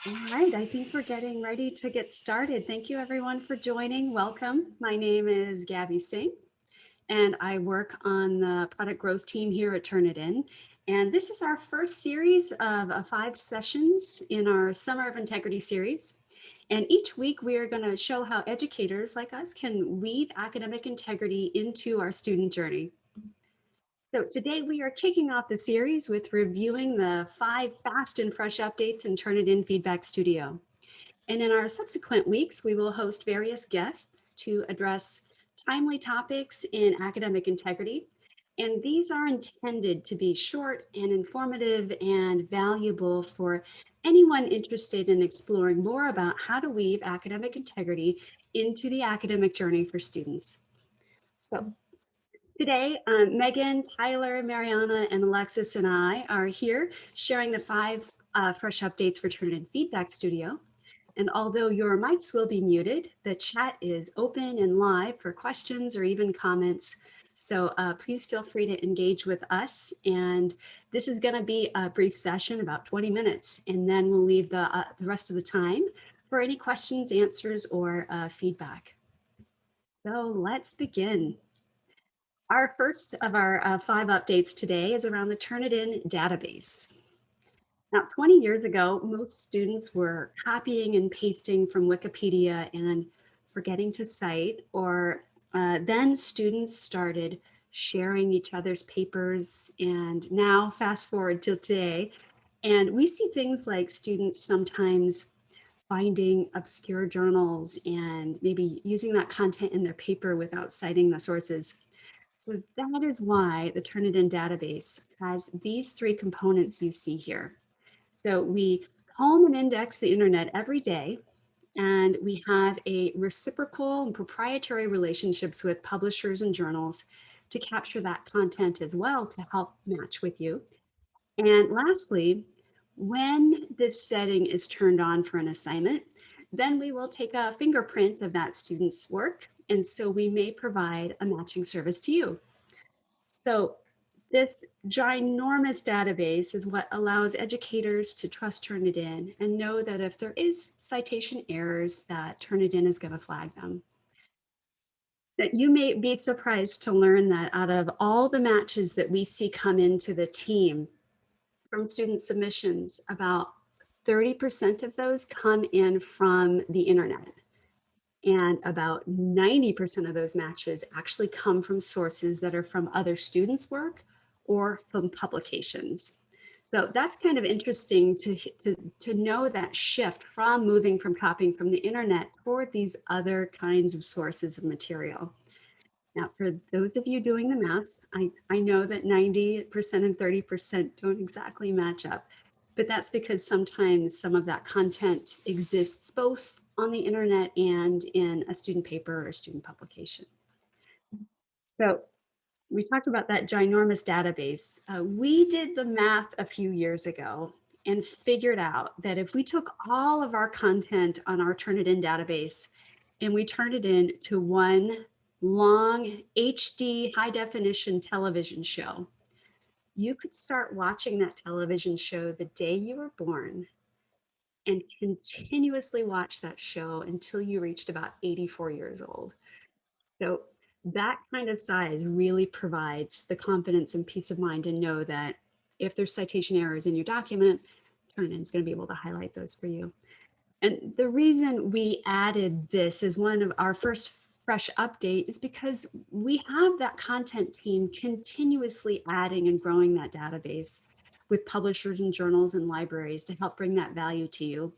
All right, I think we're getting ready to get started. Thank you everyone for joining. Welcome. My name is Gabby Singh and I work on the product growth team here at Turnitin. And this is our first series of 5 sessions in our Summer of Integrity series. And each week we are going to show how educators like us can weave academic integrity into our student journey. So today we are kicking off the series with reviewing the 5 fast and fresh updates in Turnitin Feedback Studio. And in our subsequent weeks, we will host various guests to address timely topics in academic integrity. And these are intended to be short and informative and valuable for anyone interested in exploring more about how to weave academic integrity into the academic journey for students. So today, Megan, Tyler, Mariana, and Alexis and I are here sharing the 5 fresh updates for Turnitin Feedback Studio. And although your mics will be muted, the chat is open and live for questions or even comments. So please feel free to engage with us. And this is going to be a brief session, about 20 minutes, and then we'll leave the rest of the time for any questions, answers, or feedback. So let's begin. Our first of our 5 updates today is around the Turnitin database. Now, 20 years ago, most students were copying and pasting from Wikipedia and forgetting to cite, or then students started sharing each other's papers. And now, fast forward to today, and we see things like students sometimes finding obscure journals and maybe using that content in their paper without citing the sources. So that is why the Turnitin database has these 3 components you see here. So we comb and index the internet every day, and we have a reciprocal and proprietary relationships with publishers and journals to capture that content as well to help match with you. And lastly, when this setting is turned on for an assignment, then we will take a fingerprint of that student's work. And so we may provide a matching service to you. So this ginormous database is what allows educators to trust Turnitin and know that if there is citation errors, that Turnitin is going to flag them. That you may be surprised to learn that out of all the matches that we see come into the team from student submissions, about 30% of those come in from the internet. And about 90% of those matches actually come from sources that are from other students' work or from publications. So that's kind of interesting to know that shift from moving from copying from the internet toward these other kinds of sources of material. Now, for those of you doing the math, I know that 90% and 30% don't exactly match up, but that's because sometimes some of that content exists both on the internet and in a student paper or a student publication. So we talked about that ginormous database. We did the math a few years ago and figured out that if we took all of our content on our Turnitin database and we turned it into one long HD high definition television show, you could start watching that television show the day you were born and continuously watch that show until you reached about 84 years old. So that kind of size really provides the confidence and peace of mind to know that if there's citation errors in your document, Turnitin is going to be able to highlight those for you. And the reason we added this as one of our first fresh update is because we have that content team continuously adding and growing that database with publishers and journals and libraries to help bring that value to you.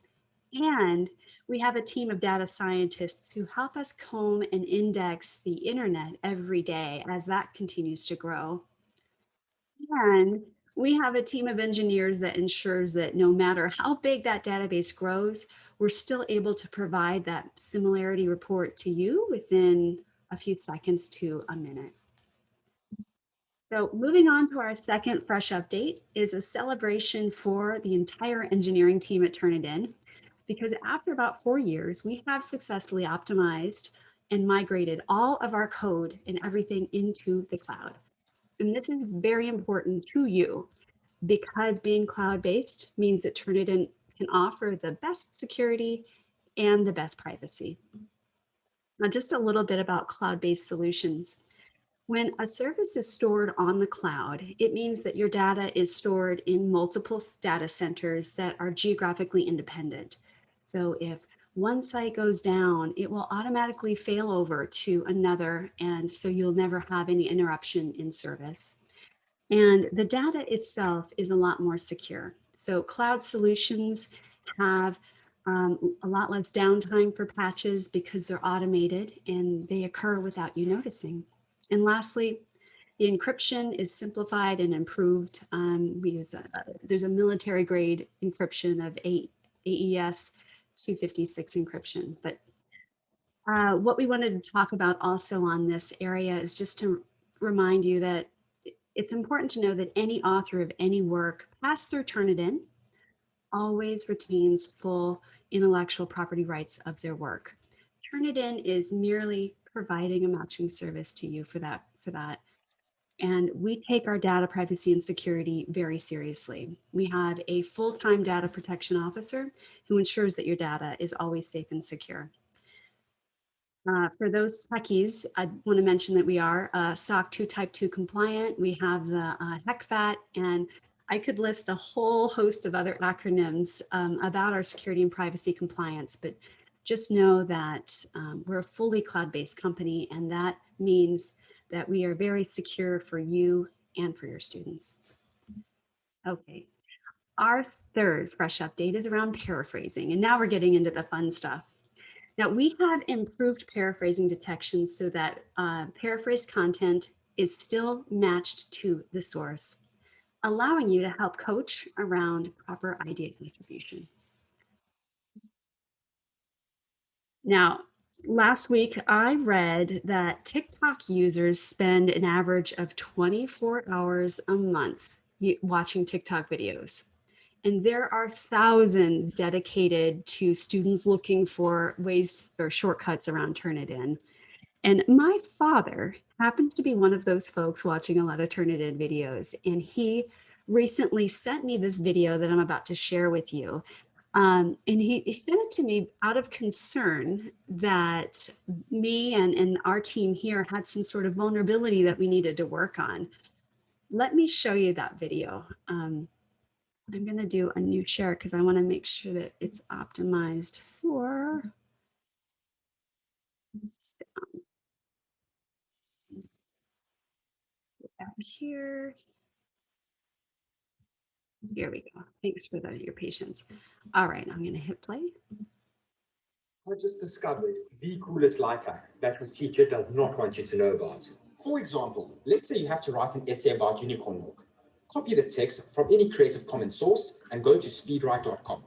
And we have a team of data scientists who help us comb and index the internet every day as that continues to grow. And we have a team of engineers that ensures that no matter how big that database grows, we're still able to provide that similarity report to you within a few seconds to a minute. So moving on to our second fresh update is a celebration for the entire engineering team at Turnitin, because after about 4 years, we have successfully optimized and migrated all of our code and everything into the cloud. And this is very important to you because being cloud-based means that Turnitin can offer the best security and the best privacy. Now, just a little bit about cloud-based solutions. When a service is stored on the cloud, it means that your data is stored in multiple data centers that are geographically independent. So if one site goes down, it will automatically fail over to another, and so you'll never have any interruption in service. And the data itself is a lot more secure. So cloud solutions have a lot less downtime for patches because they're automated and they occur without you noticing. And lastly, the encryption is simplified and improved. There's a military grade encryption of AES 256 encryption. But what we wanted to talk about also on this area is just to remind you that it's important to know that any author of any work passed through Turnitin always retains full intellectual property rights of their work. Turnitin is merely providing a matching service to you for that. And we take our data privacy and security very seriously. We have a full-time data protection officer who ensures that your data is always safe and secure. For those techies, I want to mention that we are SOC 2 Type 2 compliant. We have the HECFAT, and I could list a whole host of other acronyms about our security and privacy compliance, but just know that we're a fully cloud-based company, and that means that we are very secure for you and for your students. Okay, our third fresh update is around paraphrasing, and now we're getting into the fun stuff. Now, we have improved paraphrasing detection so that paraphrased content is still matched to the source, allowing you to help coach around proper idea distribution. Now, last week, I read that TikTok users spend an average of 24 hours a month watching TikTok videos. And there are thousands dedicated to students looking for ways or shortcuts around Turnitin. And my father happens to be one of those folks watching a lot of Turnitin videos. And he recently sent me this video that I'm about to share with you. And he sent it to me out of concern that me and our team here had some sort of vulnerability that we needed to work on. Let me show you that video. I'm going to do a new share because I want to make sure that it's optimized for out here. Here we go. Thanks for your patience. All right, I'm going to hit play. I just discovered the coolest life hack that the teacher does not want you to know about. For example, let's say you have to write an essay about unicorn milk. Copy the text from any Creative Commons source and go to speedwrite.com.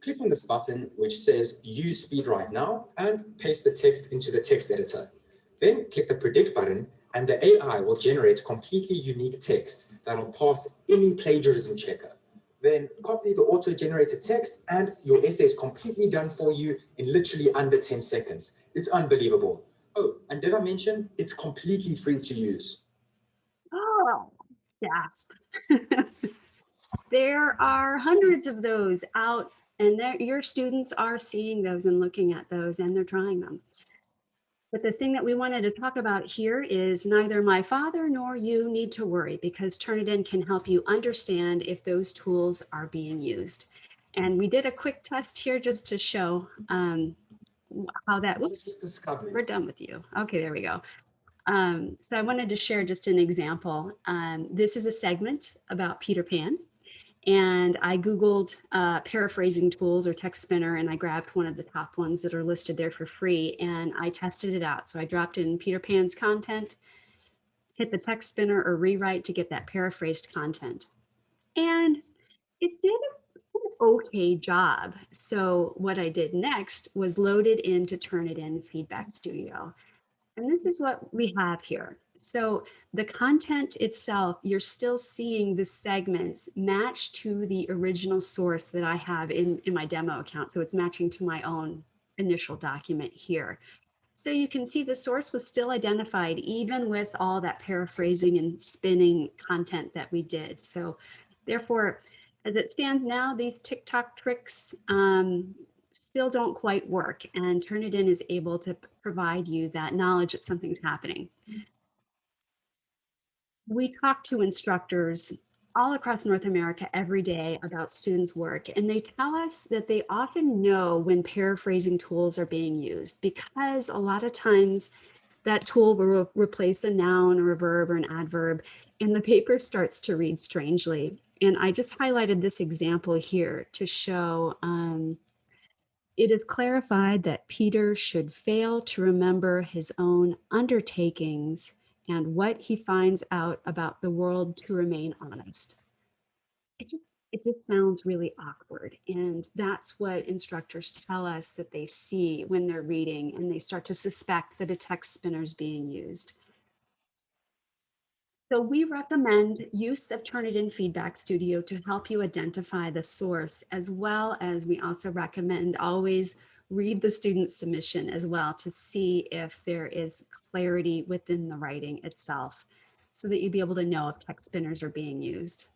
Click on this button which says use SpeedWrite now and paste the text into the text editor. Then click the predict button and the AI will generate completely unique text that will pass any plagiarism checker. Then copy the auto-generated text and your essay is completely done for you in literally under 10 seconds. It's unbelievable. Oh, and did I mention it's completely free to use? Oh, gasp. There are hundreds of those out, and your students are seeing those and looking at those, and they're trying them. But the thing that we wanted to talk about here is neither my father nor you need to worry because Turnitin can help you understand if those tools are being used. And we did a quick test here just to show how that, whoops, we're done with you. Okay, there we go. So I wanted to share just an example. This is a segment about Peter Pan. And I Googled paraphrasing tools or text spinner, and I grabbed one of the top ones that are listed there for free, and I tested it out. So I dropped in Peter Pan's content, hit the text spinner or rewrite to get that paraphrased content. And it did an okay job. So what I did next was load it into Turnitin Feedback Studio. And this is what we have here. So the content itself, you're still seeing the segments match to the original source that I have in my demo account. So it's matching to my own initial document here. So you can see the source was still identified even with all that paraphrasing and spinning content that we did. So therefore, As it stands now, these TikTok tricks still don't quite work, and Turnitin is able to provide you that knowledge that something's happening. We talk to instructors all across North America every day about students' work, and they tell us that they often know when paraphrasing tools are being used because a lot of times that tool will replace a noun or a verb or an adverb, and the paper starts to read strangely. And I just highlighted this example here to show it is clarified that Peter should fail to remember his own undertakings and what he finds out about the world to remain honest. It just it just sounds really awkward. And that's what instructors tell us that they see when they're reading and they start to suspect that a text spinner is being used. So we recommend use of Turnitin Feedback Studio to help you identify the source, as well as we also recommend always read the student submission as well to see if there is clarity within the writing itself so that you'd be able to know if text spinners are being used.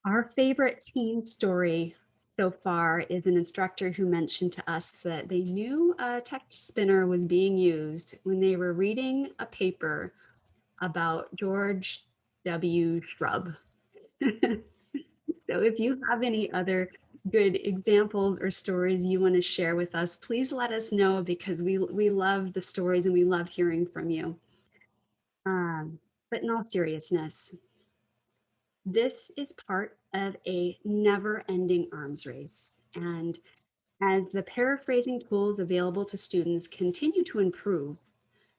Our favorite teen story so far is an instructor who mentioned to us that they knew a text spinner was being used when they were reading a paper about George W. Shrub. So if you have any other good examples or stories you want to share with us, please let us know because we love the stories and we love hearing from you. But in all seriousness, this is part of a never-ending arms race. And as the paraphrasing tools available to students continue to improve,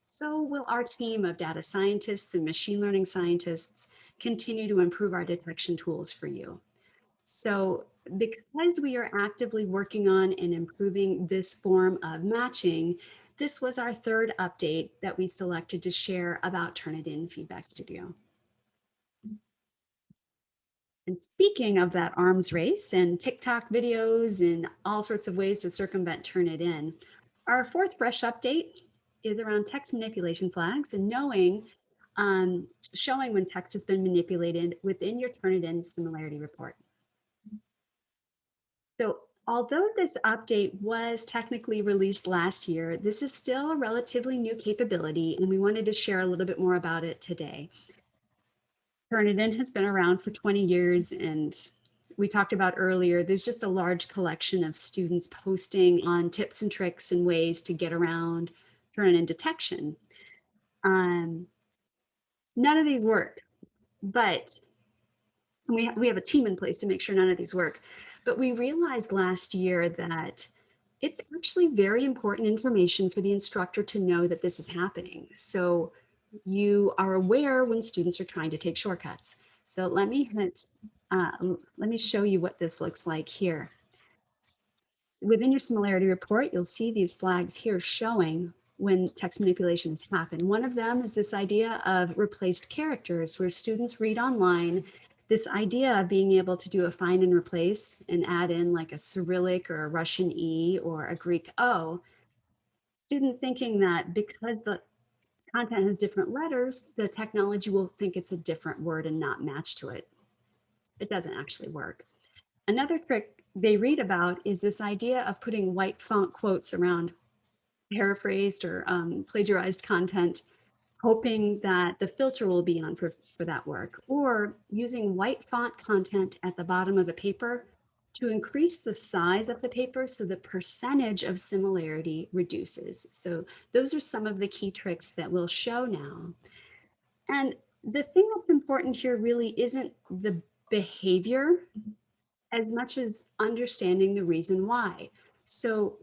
so will our team of data scientists and machine learning scientists continue to improve our detection tools for you. So because we are actively working on and improving this form of matching, this was our third update that we selected to share about Turnitin Feedback Studio. And speaking of that arms race and TikTok videos and all sorts of ways to circumvent Turnitin, our fourth fresh update is around text manipulation flags and showing when text has been manipulated within your Turnitin similarity report. So although this update was technically released last year, this is still a relatively new capability, and we wanted to share a little bit more about it today. Turnitin has been around for 20 years, and we talked about earlier, there's just a large collection of students posting on tips and tricks and ways to get around Turnitin detection. None of these work, but we have a team in place to make sure none of these work. But we realized last year that it's actually very important information for the instructor to know that this is happening. So you are aware when students are trying to take shortcuts. So let me show you what this looks like here. Within your similarity report, you'll see these flags here showing when text manipulation has happened. One of them is this idea of replaced characters, where students read online this idea of being able to do a find and replace and add in like a Cyrillic or a Russian E or a Greek O. Student thinking that because the content has different letters, the technology will think it's a different word and not match to it. It doesn't actually work. Another trick they read about is this idea of putting white font quotes around paraphrased or plagiarized content, hoping that the filter will be on for that work, or using white font content at the bottom of the paper to increase the size of the paper so the percentage of similarity reduces. So those are some of the key tricks that we'll show now. And the thing that's important here really isn't the behavior as much as understanding the reason why. So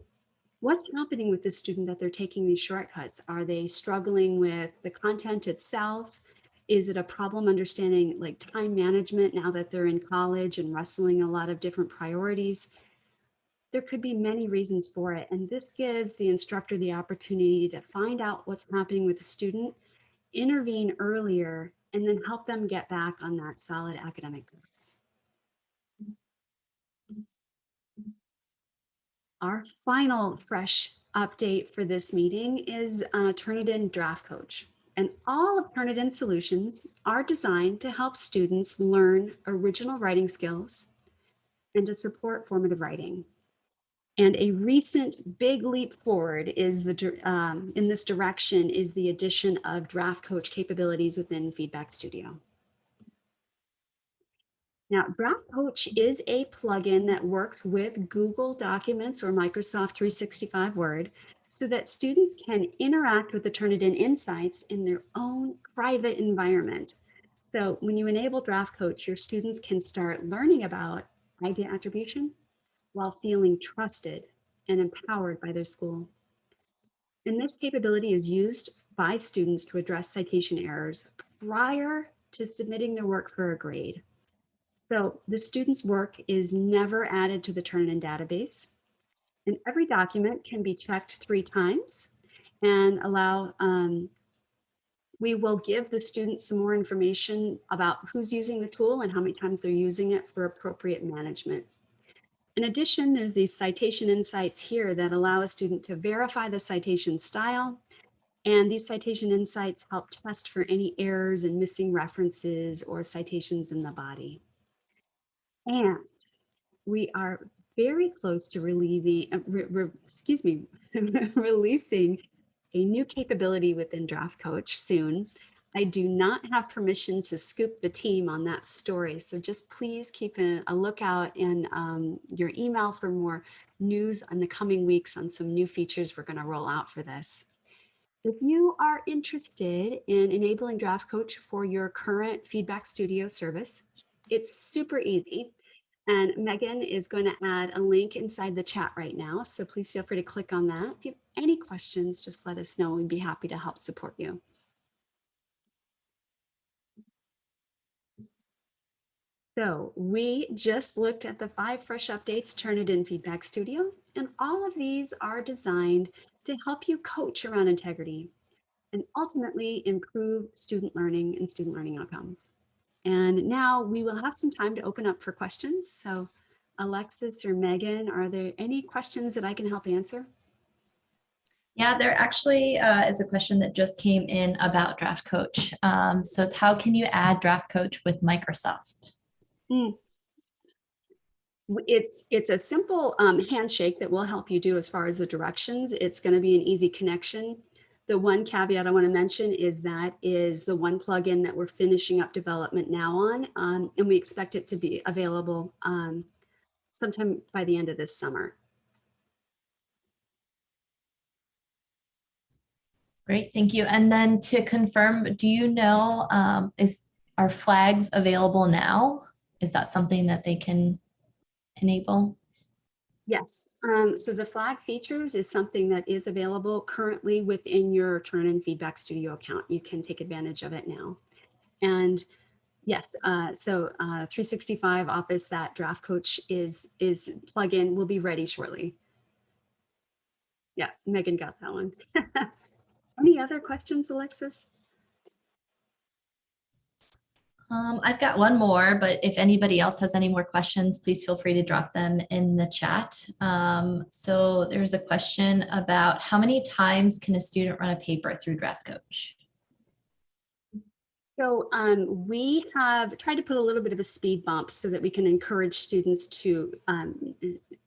what's happening with the student that they're taking these shortcuts? Are they struggling with the content itself? Is it a problem understanding like time management now that they're in college and wrestling a lot of different priorities? There could be many reasons for it. And this gives the instructor the opportunity to find out what's happening with the student, intervene earlier, and then help them get back on that solid academic path. Our final fresh update for this meeting is Turnitin Draft Coach. And all of Turnitin solutions are designed to help students learn original writing skills and to support formative writing. And a recent big leap forward is in this direction is the addition of Draft Coach capabilities within Feedback Studio. Now, Draft Coach is a plugin that works with Google Documents or Microsoft 365 Word so that students can interact with the Turnitin insights in their own private environment. So when you enable Draft Coach, your students can start learning about idea attribution while feeling trusted and empowered by their school. And this capability is used by students to address citation errors prior to submitting their work for a grade. So the student's work is never added to the Turnitin database, and every document can be checked 3 times and we will give the students some more information about who's using the tool and how many times they're using it for appropriate management. In addition, there's these citation insights here that allow a student to verify the citation style. And these citation insights help test for any errors and missing references or citations in the body. And we are very close to releasing a new capability within Draft Coach soon. I do not have permission to scoop the team on that story, so just please keep a lookout in your email for more news in the coming weeks on some new features we're going to roll out for this. If you are interested in enabling Draft Coach for your current Feedback Studio service, it's super easy. And Megan is going to add a link inside the chat right now. So please feel free to click on that. If you have any questions, just let us know. We'd be happy to help support you. So we just looked at the 5 fresh updates Turnitin Feedback Studio, and all of these are designed to help you coach around integrity and ultimately improve student learning and student learning outcomes. And now we will have some time to open up for questions. So Alexis or Megan, are there any questions that I can help answer? Yeah, there actually is a question that just came in about Draft Coach. So it's how can you add Draft Coach with Microsoft? It's a simple handshake that will help you do as far as the directions. It's going to be an easy connection. The one caveat I want to mention is that is the one plugin that we're finishing up development now on, and we expect it to be available sometime by the end of this summer. Great, thank you. And then to confirm, do you know, are flags available now? Is that something that they can enable? Yes, so the flag features is something that is available currently within your Turnitin Feedback Studio account. You can take advantage of it now. And yes, so 365 Office, that Draft Coach is plugin will be ready shortly. Yeah, Megan got that one. Any other questions, Alexis? I've got one more, but if anybody else has any more questions, please feel free to drop them in the chat. So there's a question about how many times can a student run a paper through Draft Coach? So we have tried to put a little bit of a speed bump so that we can encourage students to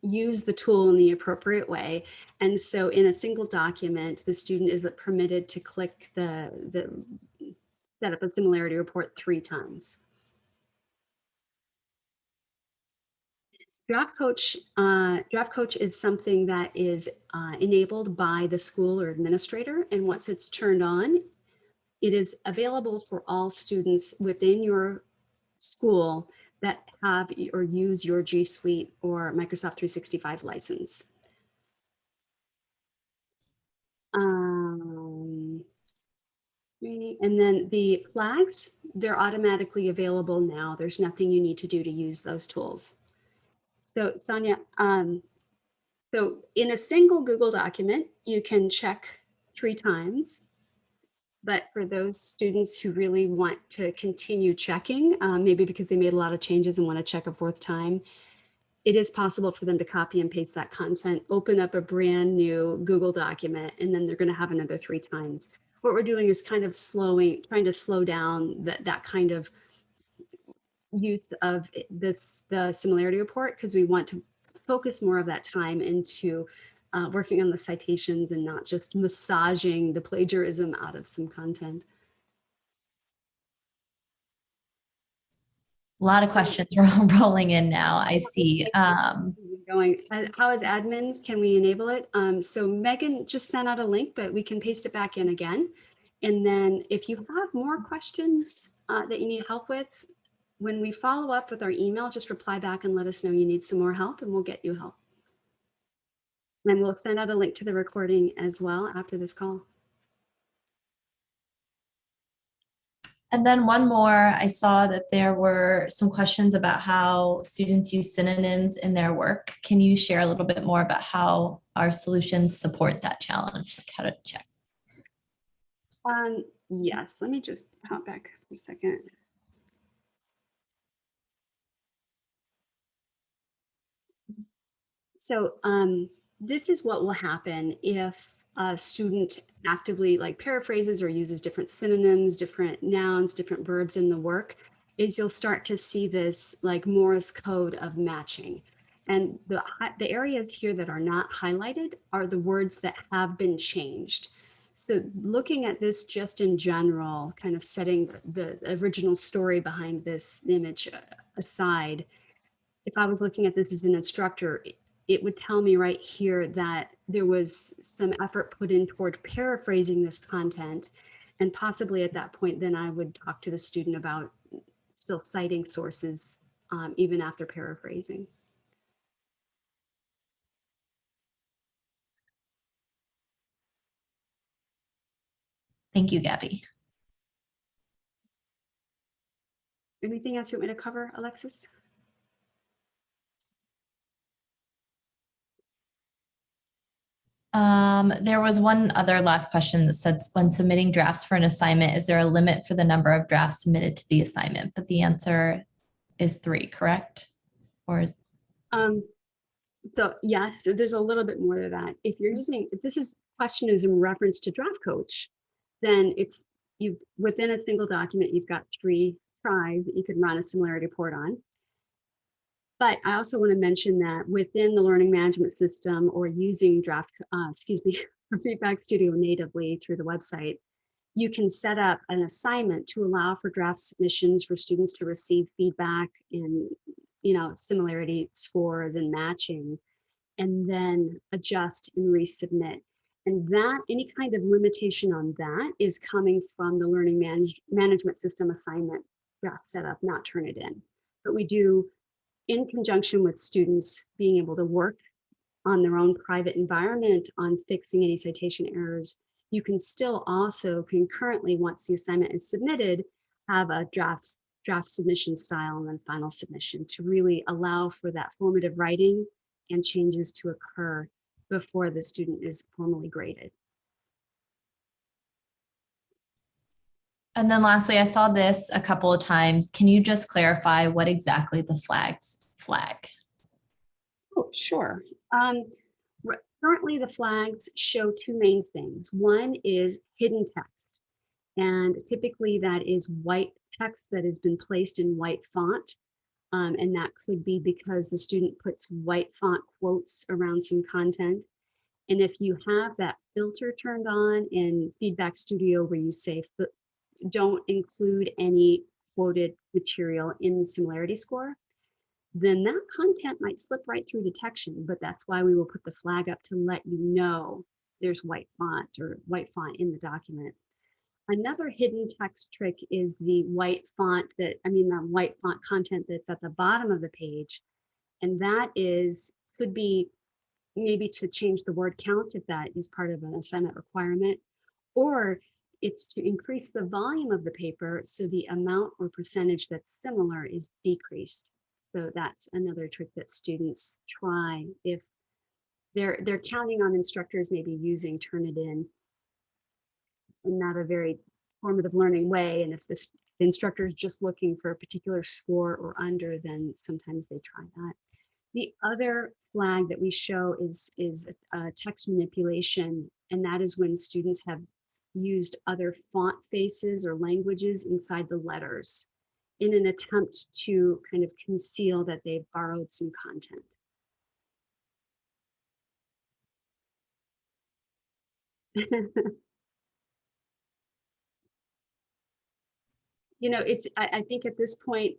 use the tool in the appropriate way. And so in a single document, the student is permitted to click the set up a similarity report 3 times. Draft Coach is something that is enabled by the school or administrator, and once it's turned on, it is available for all students within your school that have or use your G Suite or Microsoft 365 license. And then the flags, they're automatically available now. There's nothing you need to do to use those tools. So Sonia, so in a single Google document, you can check 3 times. But for those students who really want to continue checking, maybe because they made a lot of changes and want to check a 4th time, it is possible for them to copy and paste that content, open up a brand new Google document, and then they're going to have another 3 times. what we're doing is kind of trying to slow down that kind of use of the similarity report, because we want to focus more of that time into working on the citations and not just massaging the plagiarism out of some content. A lot of questions are rolling in now, I see. Going, how is admins? Can we enable it? So Megan just sent out a link, but we can paste it back in again. And then if you have more questions that you need help with, when we follow up with our email, just reply back and let us know you need some more help and we'll get you help. And we'll send out a link to the recording as well after this call. And then one more, I saw that there were some questions about how students use synonyms in their work. Can you share a little bit more about how our solutions support that challenge, like how to check? Yes, let me just hop back for a second. So this is what will happen if a student actively like paraphrases or uses different synonyms, different nouns, different verbs in the work, is you'll start to see this like Morse code of matching. And the areas here that are not highlighted are the words that have been changed. So looking at this just in general, kind of setting the original story behind this image aside, if I was looking at this as an instructor, it would tell me right here that there was some effort put in toward paraphrasing this content. And possibly at that point, then I would talk to the student about still citing sources even after paraphrasing. Thank you, Gabby. Anything else you want me to cover, Alexis? There was one other last question that said, when submitting drafts for an assignment, is there a limit for the number of drafts submitted to the assignment? But the answer is 3, correct? Or is So yes, there's a little bit more to that. If this question is in reference to Draft Coach, then within a single document, you've got 3 tries that you could run a similarity report on. But I also want to mention that within the learning management system or using Feedback Studio natively through the website, you can set up an assignment to allow for draft submissions for students to receive feedback and similarity scores and matching, and then adjust and resubmit. And that any kind of limitation on that is coming from the learning management system assignment draft setup, not Turnitin. But we do, in conjunction with students being able to work on their own private environment on fixing any citation errors, you can still also concurrently, once the assignment is submitted, have a draft submission style and then final submission to really allow for that formative writing and changes to occur before the student is formally graded. And then lastly, I saw this a couple of times. Can you just clarify what exactly the flags flag? Oh, sure. Currently, the flags show 2 main things. One is hidden text, and typically that is white text that has been placed in white font, and that could be because the student puts white font quotes around some content. And if you have that filter turned on in Feedback Studio where you say don't include any quoted material in the similarity score, then that content might slip right through detection, but that's why we will put the flag up to let you know there's white font in the document. Another hidden text trick is the white font content that's at the bottom of the page. And that could be maybe to change the word count if that is part of an assignment requirement, or it's to increase the volume of the paper so the amount or percentage that's similar is decreased. So that's another trick that students try if they're counting on instructors maybe using Turnitin in not a very formative learning way. And if the instructor is just looking for a particular score or under, then sometimes they try that. The other flag that we show is text manipulation, and that is when students have used other font faces or languages inside the letters in an attempt to kind of conceal that they've borrowed some content. You know, I think at this point,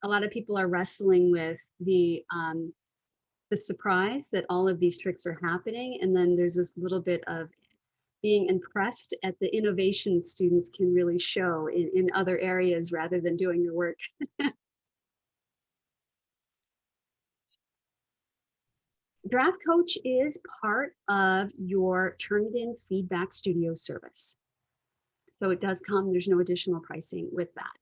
a lot of people are wrestling with the surprise that all of these tricks are happening. And then there's this little bit of being impressed at the innovation students can really show in other areas rather than doing the work. Draft Coach is part of your Turnitin Feedback Studio service. So it does come, there's no additional pricing with that.